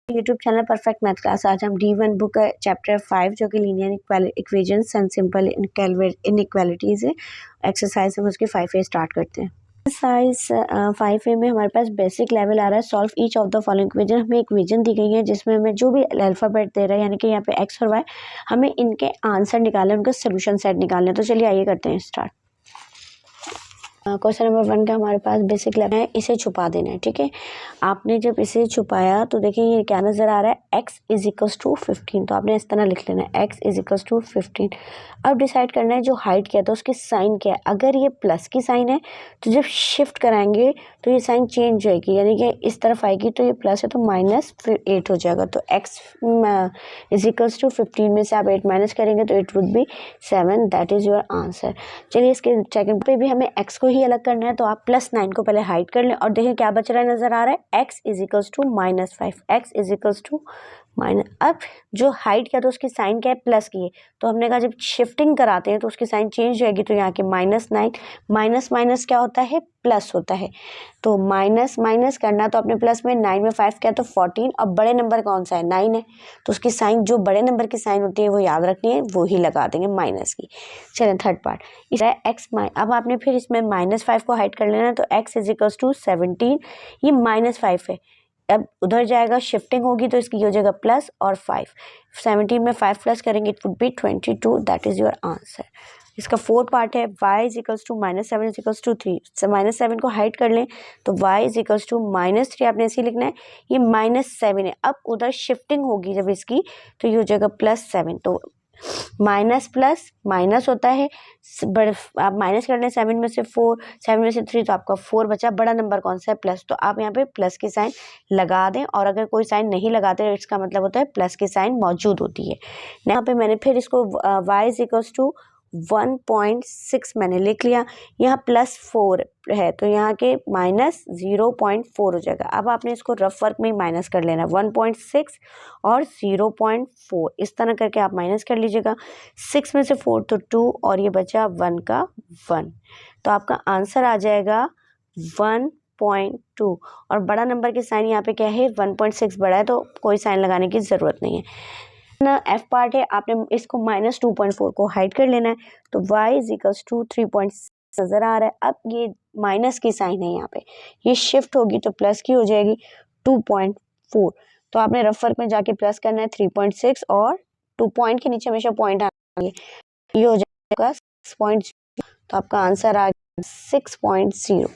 YouTube channel perfect math class. आज हम D1 book chapter 5 जो कि linear equations and simple inequalities है एक्सरसाइज हम उसकी 5A स्टार्ट करते हैं। एक्सरसाइज 5A में हमारे पास बेसिक लेवल आ रहा है। Solve each of the following equation. हमें इक्वेशन दी गई है जिसमें हमें जो भी अल्फाबेट दे रहा है यानी कि यहाँ पे x और y, हमें इनके आंसर निकालने, उनका सोल्यूशन सेट निकालने। तो चलिए आइए करते हैं स्टार्ट। क्वेश्चन नंबर 1 का हमारे पास बेसिक लेवल है, इसे छुपा देना है। ठीक है, आपने जब इसे छुपाया तो देखिए ये क्या नज़र आ रहा है, x इज इक्वल्स टू 15। तो आपने इस तरह लिख लेना है x इज इक्वल्स टू 15। अब डिसाइड करना है जो हाइट क्या है तो उसकी साइन क्या है। अगर ये प्लस की साइन है तो जब शिफ्ट कराएंगे तो ये साइन चेंज होएगी, यानी कि इस तरफ आएगी तो ये प्लस है तो माइनस, फिर 8 हो जाएगा। तो x इज इक्वल्स टू 15 में से आप 8 माइनस करेंगे तो it would B 7। That is your answer. चलिए इसके सेकंड पे भी हमें x को ही अलग करना है तो आप +9 को पहले हाइड कर लें और देखिए क्या बच रहा है, नजर आ रहा है x is equals to -5। x is equals to minus, अब जो हाइट क्या तो उसकी साइन क्या है, प्लस की है। तो हमने कहा जब शिफ्टिंग कराते हैं तो उसकी साइन चेंज होगी, तो यहाँ के -9 माइनस माइनस क्या होता है, प्लस होता है। तो माइनस माइनस करना तो अपने प्लस में 9 में 5 क्या तो 14। अब बड़े नंबर कौन सा है, 9 है, तो उसकी साइन जो बड़े नंबर की साइन होती है वो याद रखनी है, वो ही लगा देंगे माइनस की। चलिए थर्ड पार्ट इस एक्स अब आपने फिर इसमें -5 को हाइड कर लेना, तो x इज इक्वल्स टू 17। ये -5 है, अब उधर जाएगा, शिफ्टिंग होगी तो इसकी हो जाएगा प्लस और 5। 17 में 5 प्लस करेंगे it would be 22। That is your answer. इसका फोर्थ पार्ट है y is equals to -7 is equals to 3। -7 को हाइड कर लें तो y इज इक्वल्स टू -3 आपने ऐसे ही लिखना है। ये -7 है, अब उधर शिफ्टिंग होगी जब इसकी तो ये हो जाएगा +7। तो माइनस प्लस माइनस होता है, आप माइनस कर लें 7 में से 4, 7 में से 3 तो आपका 4 बचा। बड़ा नंबर कौन सा है, प्लस। तो आप यहाँ पे प्लस की साइन लगा दें, और अगर कोई साइन नहीं लगाते तो इसका मतलब होता है प्लस की साइन मौजूद होती है। यहाँ पे मैंने फिर इसको y इज इक्वल्स टू 1.6 मैंने लिख लिया, यहाँ +4 है तो यहाँ के -0.4 हो जाएगा। अब आपने इसको रफ वर्क में माइनस कर लेना, 1.6 और 0.4 इस तरह करके आप माइनस कर लीजिएगा। 6 में से 4 तो 2 और ये बचा 1 का 1, तो आपका आंसर आ जाएगा 1.2। और बड़ा नंबर की साइन यहाँ पे क्या है, 1.6 बड़ा है तो कोई साइन लगाने की ज़रूरत नहीं है ना। एफ पार्ट है, आपने इसको -2.4 को हाइड कर लेना है, तो y इज इक्वल्स टू 3.6 नजर आ रहा है। अब ये माइनस की साइन है, यहाँ पे ये शिफ्ट होगी तो प्लस की हो जाएगी 2.4। तो आपने रफ वर्क में जाके प्लस करना है 3.6 और 2 पॉइंट के नीचे हमेशा पॉइंट आएंगे, ये हो जाएगा 6.0। तो आपका आंसर आ 6.0।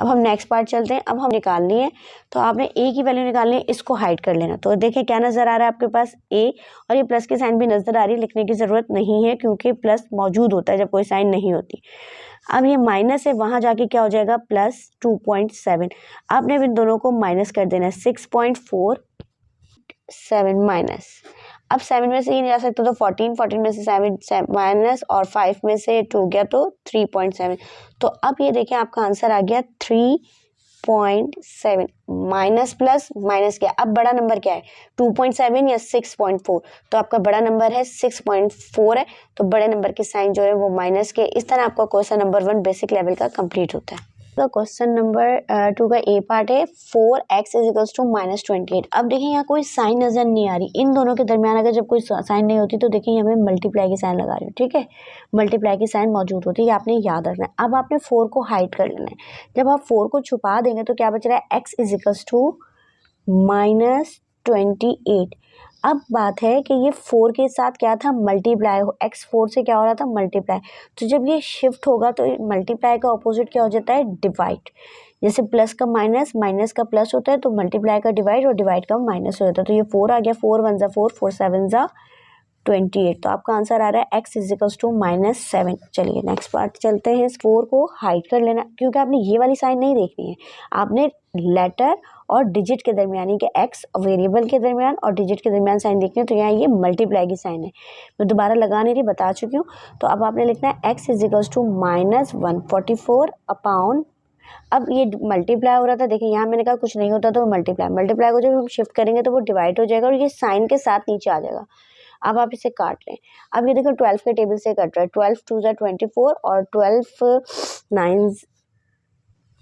अब हम नेक्स्ट पार्ट चलते हैं। अब हम निकालनी है तो आपने a की वैल्यू निकालनी है, इसको हाइड कर लेना। तो देखिए क्या नज़र आ रहा है आपके पास a, और ये प्लस की साइन भी नज़र आ रही है, लिखने की ज़रूरत नहीं है क्योंकि प्लस मौजूद होता है जब कोई साइन नहीं होती। अब ये माइनस है, वहाँ जाके क्या हो जाएगा, +2.7। आपने इन दोनों को माइनस कर देना है, 6.47 माइनस। अब 7 में से ये नहीं जा सकता तो 14 में से 7 माइनस और 5 में से 2 गया तो 3.7। तो अब ये देखिए आपका आंसर आ गया 3.7। माइनस प्लस माइनस क्या, अब बड़ा नंबर क्या है, 2.7 या 6.4। तो आपका बड़ा नंबर है 6.4 है, तो बड़े नंबर के साइन जो है वो माइनस के। इस तरह आपका क्वेश्चन नंबर 1 बेसिक लेवल का कंप्लीट होता है। क्वेश्चन नंबर 2 का ए पार्ट है, 4x इज इक्वल्स टू -28। अब देखिए यहाँ कोई साइन नजर नहीं आ रही, इन दोनों के दरमियान अगर जब कोई साइन नहीं होती तो देखिए हमें मल्टीप्लाई की साइन लगा रही हूँ। ठीक है, मल्टीप्लाई की साइन मौजूद होती है, आपने याद रखना है। अब आपने 4 को हाइड कर लेना है, जब आप 4 को छुपा देंगे तो क्या बच रहा है, x इज इक्वल्स टू -28। अब बात है कि ये 4 के साथ क्या था, मल्टीप्लाई, x 4 से क्या हो रहा था, मल्टीप्लाई। तो जब ये शिफ्ट होगा तो मल्टीप्लाई का ऑपोजिट क्या हो जाता है, डिवाइड। जैसे प्लस का माइनस, माइनस का प्लस होता है तो मल्टीप्लाई का डिवाइड और डिवाइड का माइनस हो जाता है। तो ये 4 आ गया, 4 1 ज़ा 4, 4 7 ज़ा 28। तो आपका आंसर आ रहा है x इज इक्वल्स टू -7। चलिए नेक्स्ट पार्ट चलते हैं। 4 को हाइड कर लेना क्योंकि आपने ये वाली साइन नहीं देखनी है, आपने लेटर और डिजिट के दरमियान, कि x वेरिएबल के दरमियान और डिजिट के दरमियान साइन देखनी है। तो यहाँ ये मल्टीप्लाई की साइन है, मैं दोबारा लगा नहीं रही, बता चुकी हूँ। तो अब आपने लिखना है x is equals to -144 upon, अब ये मल्टीप्लाई हो रहा था, देखिए यहाँ मैंने कहा कुछ नहीं होता तो मल्टीप्लाई को जब हम शिफ्ट करेंगे तो वो डिवाइड हो जाएगा और ये साइन के साथ नीचे आ जाएगा। अब आप इसे काट लें। अब ये देखो 12 के टेबल से कट रहा है, 12 2 ज़ा 24 और 12 9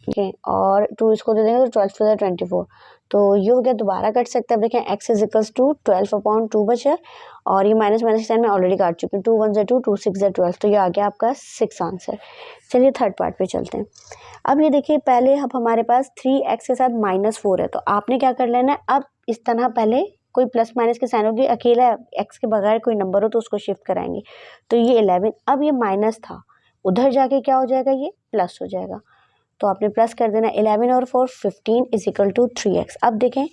ठीक है, और 2 इसको दे देंगे तो 12 टू 24, तो ये हो गया, दोबारा कट सकते हैं। अब देखें x इज इक्वल्स टू 12/2 बचा, और ये माइनस माइनस साइन में ऑलरेडी काट चुकी हूँ। 2 1 2, 2 6 12, तो ये आ गया आपका 6 आंसर। चलिए थर्ड पार्ट पे चलते हैं। अब ये देखिए, पहले अब हमारे पास 3x के साथ -4 है, तो आपने क्या कर लेना है, अब इस तरह पहले कोई प्लस माइनस के साइन होगी, अकेला x के बगैर कोई नंबर हो तो उसको शिफ्ट कराएंगे। तो ये 11, अब ये माइनस था, उधर जाके क्या हो जाएगा, ये प्लस हो जाएगा, तो आपने प्लस कर देना। 11 और 4 15 इज इक्वल टू 3x। अब देखें,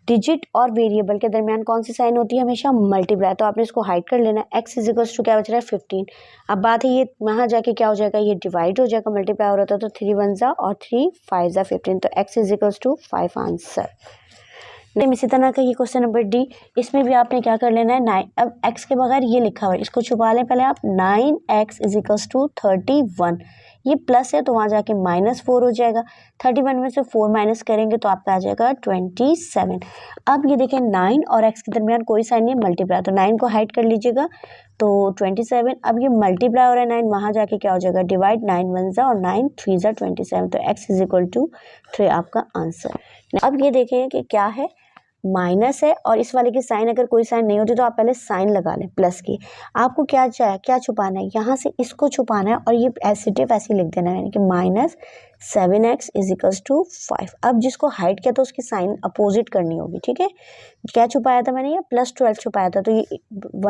डिजिट और वेरिएबल के दरमियान कौन सी साइन होती है, हमेशा मल्टीप्लाई, तो आपने इसको हाइड कर लेना। x इज इक्वल्स टू क्या बच रहा है, 15। अब बात है, ये वहाँ जाके क्या हो जाएगा, ये डिवाइड हो जाएगा, मल्टीप्लाई हो रहा था, तो 3 1 जा और 3 5 जा 15, तो x is equals to 5 answer. इसी तरह का ये क्वेश्चन नंबर डी, इसमें भी आपने क्या कर लेना है, 9, अब x के बगैर ये लिखा हुआ है, इसको छुपा लें पहले आप। 9x इज इक्वल्स टू 31, ये प्लस है तो वहाँ जाके -4 हो जाएगा। 31 में से 4 माइनस करेंगे तो आपका आ जाएगा 27। अब ये देखें, 9 और x के दरमियान कोई साइन नहीं है, मल्टीप्लाई, तो 9 को हाइड कर लीजिएगा, तो 27। अब ये मल्टीप्लाई हो रहा है 9, वहाँ जाके क्या हो जाएगा, डिवाइड, 9 1 जा और 9 3 जा 27, तो x इज इक्वल टू 3 आपका आंसर। अब ये देखें कि क्या है, माइनस है, और इस वाले की साइन अगर कोई साइन नहीं होती तो आप पहले साइन लगा लें प्लस की। आपको क्या चाहिए, क्या छुपाना है, यहाँ से इसको छुपाना है, और ये एसिटिव ऐसे लिख देना है, यानी कि -7x इज इक्वल्स टू 5। अब जिसको हाइड किया तो उसकी साइन अपोजिट करनी होगी, ठीक है। क्या छुपाया था मैंने, ये +12 छुपाया था, तो ये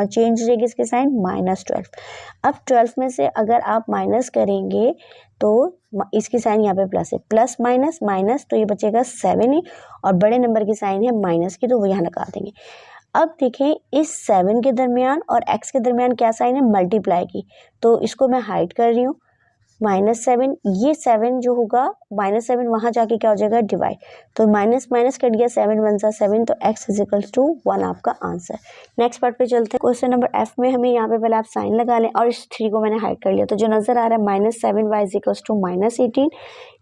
चेंज हो जाएगी इसकी साइन, -12। अब 12 में से अगर आप माइनस करेंगे तो इसकी साइन यहाँ पे प्लस है, प्लस माइनस माइनस, तो ये बचेगा 7 ही, और बड़े नंबर की साइन है माइनस की, तो वो यहाँ लगा देंगे। अब देखें, इस 7 के दरमियान और x के दरमियान क्या साइन है, मल्टीप्लाई की, तो इसको मैं हाइड कर रही हूँ, -7, ये 7 जो होगा, -7 वहाँ जाके क्या हो जाएगा, डिवाइड, तो माइनस माइनस कट गया, 7 1 जा 7, तो x इज इक्वल टू 1 आपका आंसर। नेक्स्ट पार्ट पे चलते हैं। क्वेश्चन नंबर f में हमें यहाँ पे पहले आप साइन लगा लें, और इस 3 को मैंने हाइड कर लिया, तो जो नजर आ रहा है -7y इज इक्वल टू -18,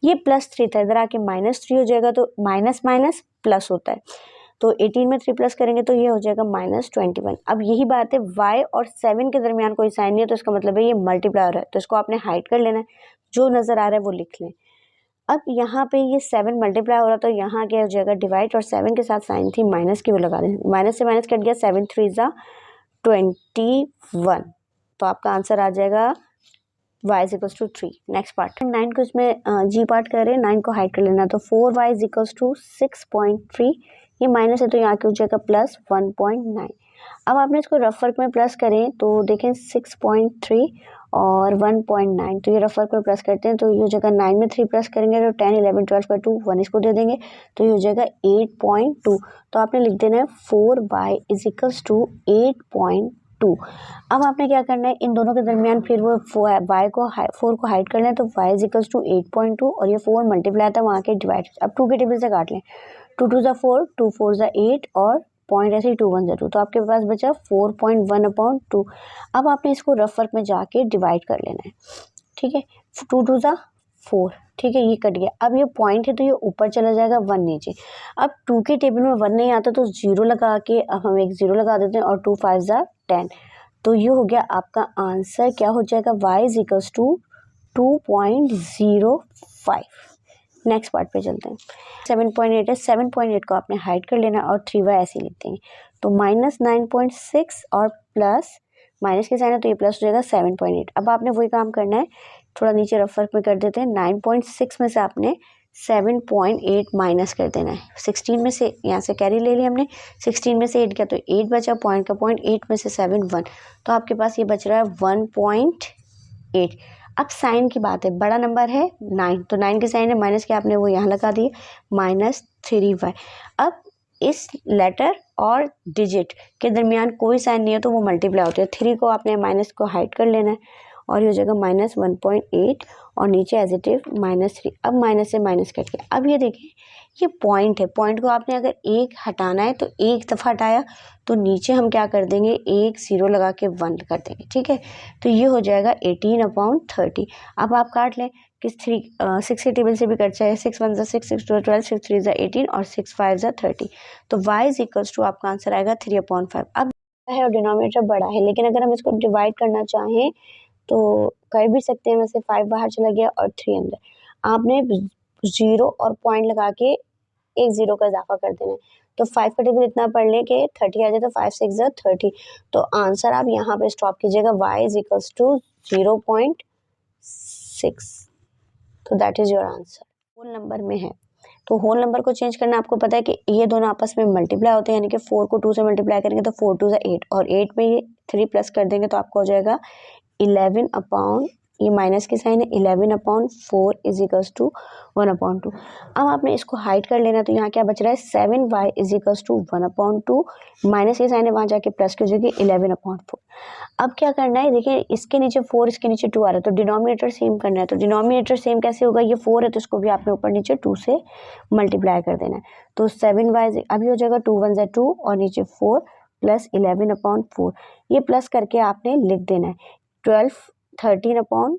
ये +3 था, इधर आके -3 हो जाएगा, तो माइनस माइनस प्लस होता है, तो 18 में 3 प्लस करेंगे तो ये हो जाएगा -21। अब यही बात है, y और 7 के दरमियान कोई साइन नहीं है, तो इसका मतलब है ये मल्टीप्लाई हो रहा है, तो इसको आपने हाइड कर लेना है, जो नज़र आ रहा है वो लिख लें। अब यहाँ पे ये 7 मल्टीप्लाई हो रहा, तो यहाँ क्या हो जाएगा, डिवाइड, और 7 के साथ साइन थी माइनस की, वो लगा दें, माइनस से माइनस कट गया, 7 3 जा 21, तो आपका आंसर आ जाएगा y is equals to 3। Next part 9 को इसमें जी पार्ट कर रहे हैं, 9 को हाइड कर लेना, तो 4y इज इक्वल्स टू 6.3, ये माइनस है तो यहाँ क्या हो जाएगा, +1.9। अब आपने इसको रफ वर्क में प्लस करें तो देखें 6.3 और 1.9, तो ये रफ वर्क में प्लस करते हैं, तो ये हो जाएगा 9 में 3 प्लस करेंगे तो 10 11 12 का 2 1 इसको दे देंगे, तो ये हो जाएगा 8.2। तो आपने लिख देना है 4y इज इक्वल्स टू 8.2। अब आपने क्या करना है, इन दोनों के दरमियान फिर वो y को 4 को हाइड कर लें, तो y इज इक्वल्स टू 8.2, और ये 4 मल्टीप्लाई था वहाँ के डिवाइड। अब 2 के टेबल से काट लें, 2 2 जा 4, 2 4 जा 8, और पॉइंट ऐसे ही 2 1 जा 2, तो आपके पास बचा 4.1/2। अब आपने इसको रफ वर्क में जाके डिवाइड कर लेना है, ठीक है। 2 2 जा 4, ठीक है, ये कट गया। अब ये पॉइंट है तो ये ऊपर चला जाएगा, 1 नीचे। अब 2 के टेबल में 1 नहीं आता तो 0 लगा के अब हम एक 0 लगा देते हैं, और 2 5 जा 10, तो ये हो गया आपका आंसर। क्या हो जाएगा, y is equals to 2.05। Next part पे चलते हैं। 7.8 है, 7.8 को आपने हाइड कर लेना और 3y ऐसे लिख देंगे, तो -9.6 और प्लस माइनस के साइन है तो ये प्लस हो जाएगा 7.8। अब आपने वही काम करना है, थोड़ा नीचे रफ वर्क में कर देते हैं। 9.6 में से आपने 7.8 माइनस कर देना है। 16 में से यहाँ से कैरी ले लिया हमने, 16 में से 8 किया तो 8 बचा, पॉइंट का पॉइंट, 8 में से 7 1, तो आपके पास ये बच रहा है 1.8। अब साइन की बात है, बड़ा नंबर है 9, तो 9 के साइन है माइनस के, आपने वो यहाँ लगा दिए, -3y। अब इस लेटर और डिजिट के दरमियान कोई साइन नहीं है तो वो मल्टीप्लाई होते हैं। 3 को आपने माइनस को हाइड कर लेना है, और ये हो जाएगा -1.8, और नीचे एज इट इज -3। अब माइनस से माइनस कट गया। अब ये देखिए, ये पॉइंट है, पॉइंट को आपने अगर एक हटाना है तो एक दफ़ा हटाया, तो नीचे हम क्या कर देंगे, एक 0 लगा के 1 कर देंगे, ठीक है। तो ये हो जाएगा 18/30। अब आप काट लें, किस 6 के टेबल से भी कट जाए, 6 1 6, 6 2 12, 6 3 18, और 6 5 30, तो y इज इक्वल्स टू आपका आंसर आएगा 3/5। अब है और डिनोमिनेटर बड़ा है, लेकिन अगर हम इसको डिवाइड करना चाहें तो कर भी सकते हैं, वैसे 5 बाहर चला गया और 3 अंदर। आपने जीरो और पॉइंट लगा के एक जीरो का इजाफा कर देना है। तो 5 का टेबल इतना पढ़ लें कि 30 आ जाए, तो 5 6 ज़ा 30। तो आंसर आप यहाँ पे स्टॉप कीजिएगा, y इज इक्वल्स टू 0.6। तो that is your answer. Whole number में है तो होल नंबर को चेंज करना, आपको पता है कि ये दोनों आपस में मल्टीप्लाई होते हैं, यानी कि 4 को 2 से मल्टीप्लाई करेंगे तो 4 2 ज़ा 8, और 8 में ये 3 प्लस कर देंगे तो आपको हो जाएगा 11 अपॉन, ये माइनस की साइन है, 11 upon 4 is equals to 1 upon 2। अब आपने इसको हाइड कर लेना, तो यहाँ क्या बच रहा है 7y is equals to 1 upon 2, minus की साइन है वहाँ जाके प्लस की हो जाएगी 11 अपॉन 4। अब क्या करना है, देखिए इसके नीचे 4 इसके नीचे 2 आ रहा है, तो डिनोमिनेटर सेम करना है। तो डिनोमिनेटर सेम कैसे होगा, ये 4 है तो इसको भी आपने ऊपर नीचे 2 से मल्टीप्लाई कर देना है। तो 7y अभी हो जाएगा 2 1 ज़ा 2 और नीचे 4 प्लस 11 अपॉन 4, ये प्लस करके आपने लिख देना है 13 अपॉन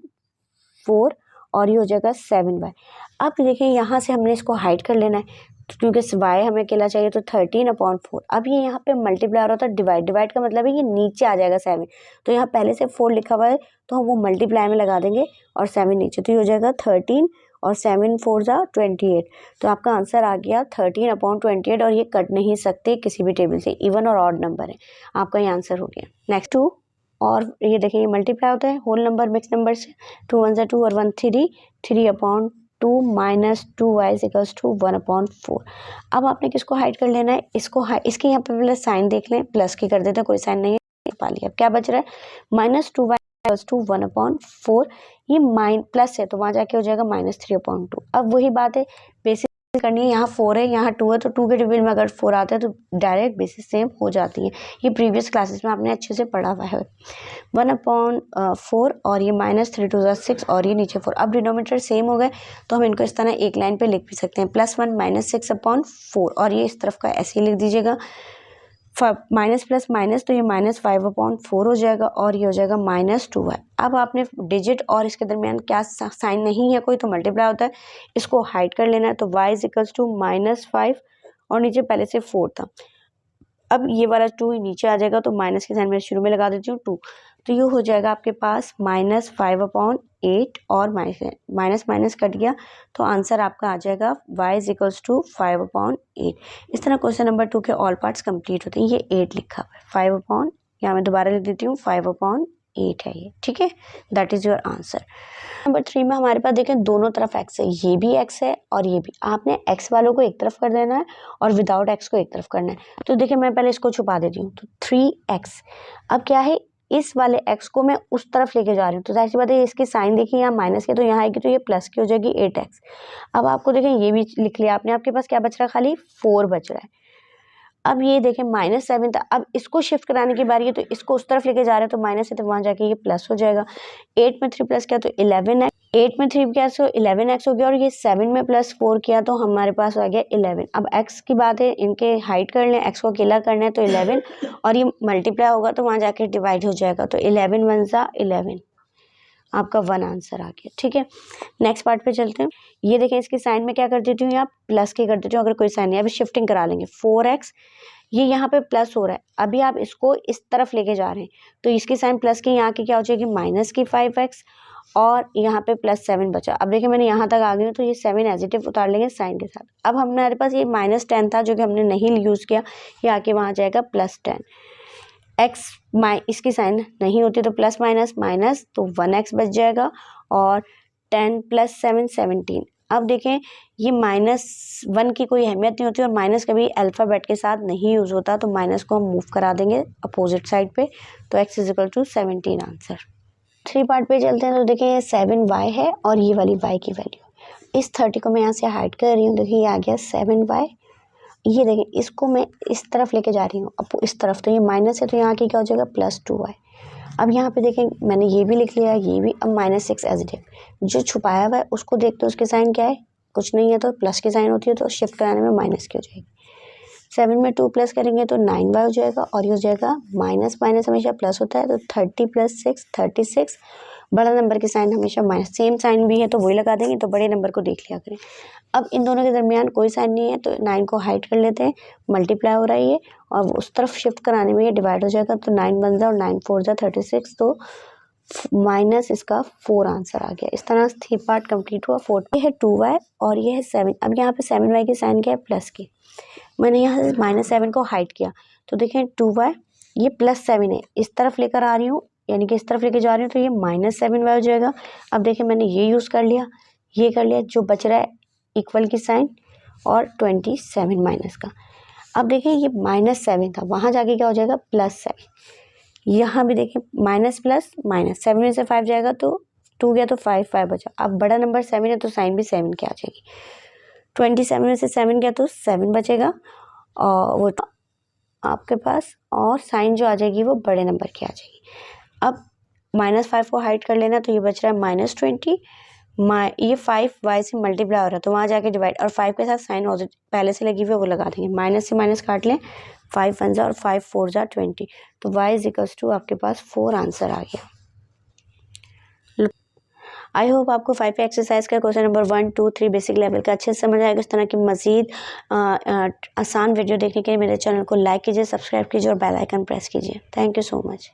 4 और ये हो जाएगा 7y। अब देखिए यहाँ से हमने इसको हाइड कर लेना है, क्योंकि y हमें अकेला चाहिए, तो 13 अपॉन 4। अब ये यहाँ पे मल्टीप्लाई हो रहा था, डिवाइड का मतलब है ये नीचे आ जाएगा 7, तो यहाँ पहले से 4 लिखा हुआ है तो हम वो मल्टीप्लाई में लगा देंगे और 7 नीचे, तो ये हो जाएगा 13 और 7 4 ज़ा 28। तो आपका आंसर आ गया 13 अपॉन 28, और ये कट नहीं सकते किसी भी टेबल से, इवन और ऑड नंबर है, आपका ये आंसर हो गया। नेक्स्ट 2, और ये देखिए ये मल्टीप्लाई होता है होल नंबर मिक्स नंबर से, 2 1 ज़ा 2 और 1 3, 3 upon 2 minus 2y equals to 1 upon 4। अब आपने किसको हाइड कर लेना है, इसको इसके यहाँ पे पहले साइन देख लें, प्लस की कर देते हैं, कोई साइन नहीं है, पा लिया। क्या बच रहा है, minus 2y equals to 1 upon 4, ये प्लस है तो वहाँ जाके हो जाएगा माइनस 3 अपॉन 2। अब वही बात है, बेसिस करनी है, यहाँ 4 है यहाँ 2 है, तो 2 के टेबल में अगर 4 आता है तो डायरेक्ट बेसिस सेम हो जाती है। ये प्रीवियस क्लासेस में आपने अच्छे से पढ़ा हुआ है। 1 अपॉन 4 और ये माइनस 3 2 ज़ा 6 और ये नीचे 4। अब डिनोमिनेटर सेम हो गए तो हम इनको इस तरह एक लाइन पे लिख भी सकते हैं, +1 माइनस 6 अपॉन 4, और ये इस तरफ का ऐसे ही लिख दीजिएगा, माइनस प्लस माइनस, तो ये -5 अपॉन 4 हो जाएगा और ये हो जाएगा -2y। अब आपने डिजिट और इसके दरमियान क्या साइन नहीं है कोई तो मल्टीप्लाई होता है, इसको हाइड कर लेना है। तो y इज इक्वल्स टू -5 और नीचे पहले से 4 था, अब ये वाला 2 नीचे आ जाएगा, तो माइनस के साइन में शुरू में लगा देती हूँ 2, तो ये हो जाएगा आपके पास -5 अपॉन 8 और माइनस माइनस कट गया, तो आंसर आपका आ जाएगा y is equals to 5 upon 8। इस तरह क्वेश्चन नंबर 2 के ऑल पार्ट्स कंप्लीट होते हैं। ये 8 लिखा हुआ है, 5 अपॉन, यहाँ मैं दोबारा लिख देती हूँ 5 अपॉन 8 है ये, ठीक है, that is your answer. Number 3 में हमारे पास देखें दोनों तरफ x है, ये भी x है और ये भी। आपने x वालों को एक तरफ कर देना है और विदाउट x को एक तरफ करना है। तो देखिए मैं पहले इसको छुपा देती हूँ, तो 3x। अब क्या है, इस वाले x को मैं उस तरफ लेके जा रही हूँ, तो जाहिर सी बात है इसकी साइन देखिए यहाँ माइनस के, तो यहाँ आएगी तो ये प्लस की हो जाएगी 8x। अब आपको देखें ये भी लिख लिया आपने, आपके पास क्या बच रहा है, खाली 4 बच रहा है। अब ये देखें -7 था, अब इसको शिफ्ट कराने की बारी है, तो इसको उस तरफ लेके जा रहे हैं, तो माइनस है तो वहाँ जाके ये प्लस हो जाएगा। 8 में 3 प्लस किया तो 11 है, 8 में 3 क्या तो 11x हो गया, और ये 7 में प्लस 4 किया तो हमारे पास आ गया 11। अब x की बात है, इनके हाइड कर लें, x को अकेला करना है तो 11, और ये मल्टीप्लाई होगा तो वहाँ जाके डिवाइड हो जाएगा, तो 11 1 ज़ा 11, आपका 1 आंसर आ गया, ठीक है। नेक्स्ट पार्ट पे चलते हैं। ये देखें इसकी साइन में क्या कर देती हूँ, यहाँ प्लस की कर देती हूँ, अगर कोई साइन नहीं है। अभी शिफ्टिंग करा लेंगे, 4x ये यहाँ पे प्लस हो रहा है, अभी आप इसको इस तरफ लेके जा रहे हैं, तो इसकी साइन प्लस की यहाँ की क्या हो जाएगी, माइनस की 5x, और यहाँ पे +7 बचा। अब देखिए मैंने यहाँ तक आ गई हूँ, तो ये 7 एजिटिव उतार लेंगे साइन के साथ। अब हमारे पास ये -10 था जो कि हमने नहीं यूज़ किया, ये आके वहाँ जाएगा +10। x इसकी साइन नहीं होती तो प्लस माइनस माइनस, तो 1x बच जाएगा, और 10 + 7 17। अब देखें ये -1 की कोई अहमियत नहीं होती, और माइनस कभी अल्फ़ाबेट के साथ नहीं यूज़ होता, तो माइनस को हम मूव करा देंगे अपोजिट साइड पे, तो x is equal to 17 answer. 3 part पे चलते हैं। तो देखिए ये 7y है और ये वाली y की वैल्यू, इस 30 को मैं यहाँ से हाइड कर रही हूँ, देखिए ये आ गया 7y। ये देखिए इसको मैं इस तरफ लेके जा रही हूँ, अब इस तरफ, तो ये माइनस है तो यहाँ की क्या हो जाएगा +2y। अब यहाँ पे देखें मैंने ये भी लिख लिया, ये भी। अब -6 एजिटिव, जो छुपाया हुआ है उसको देखते हो, उसकी साइन क्या है, कुछ नहीं है, तो प्लस की साइन होती है, तो शिफ्ट कराने में माइनस की हो जाएगी। 7 में 2 प्लस करेंगे तो 9y हो जाएगा, और ये हो जाएगा माइनस माइनस हमेशा प्लस होता है, तो 30 + 6 36। बड़ा नंबर की साइन हमेशा माइनस, सेम साइन भी है तो वही लगा देंगे, तो बड़े नंबर को देख लिया करें। अब इन दोनों के दरमियान कोई साइन नहीं है, तो 9 को हाइड कर लेते हैं, मल्टीप्लाई हो रहा है ये, और उस तरफ शिफ्ट कराने में ये डिवाइड हो जाएगा, तो 9 बन जाए और 9 4 जा 36, तो माइनस इसका 4 आंसर आ गया। इस तरह से 3 पार्ट कंप्लीट हुआ। 4 ये है 2y और ये है 7। अब यहाँ पे 7y की साइन क्या है, प्लस की। मैंने यहाँ से -7 को हाइड किया तो देखें 2y ये +7 है, इस तरफ लेकर आ रही हूँ यानी कि इस तरफ लेके जा रही हूँ तो ये -7y हो जाएगा। अब देखें मैंने ये यूज़ कर लिया, ये कर लिया, जो बच रहा है इक्वल की साइन और 27 माइनस का। अब देखें ये -7 था, वहाँ जाके क्या हो जाएगा +7। यहाँ भी देखें माइनस प्लस माइनस, 7 में से 5 जाएगा तो 2 गया तो 5 बचा। अब बड़ा नंबर 7 है तो साइन भी 7 की आ जाएगी। 27 में से 7 गया तो 7 बचेगा और वो आपके पास, और साइन जो आ जाएगी वो बड़े नंबर की आ जाएगी। अब -5 को हाइड कर लेना तो ये बच रहा है -20। ये 5y से मल्टीप्लाई हो रहा है तो वहाँ जाके डिवाइड, और 5 के साथ साइन पहले से लगी हुई है वो लगा देंगे। माइनस से माइनस काट लें, 5 1 और 5 4 20, तो y इक्वल्स टू आपके पास 4 आंसर आ गया। आई होप आपको 5 एक्सरसाइज का क्वेश्चन नंबर 1 2 3 बेसिक लेवल का अच्छे से समझ आएगा। इस तरह की मजीद आसान वीडियो देखने के लिए मेरे चैनल को लाइक कीजिए, सब्सक्राइब कीजिए और बेल आइकन प्रेस कीजिए। Thank you so much.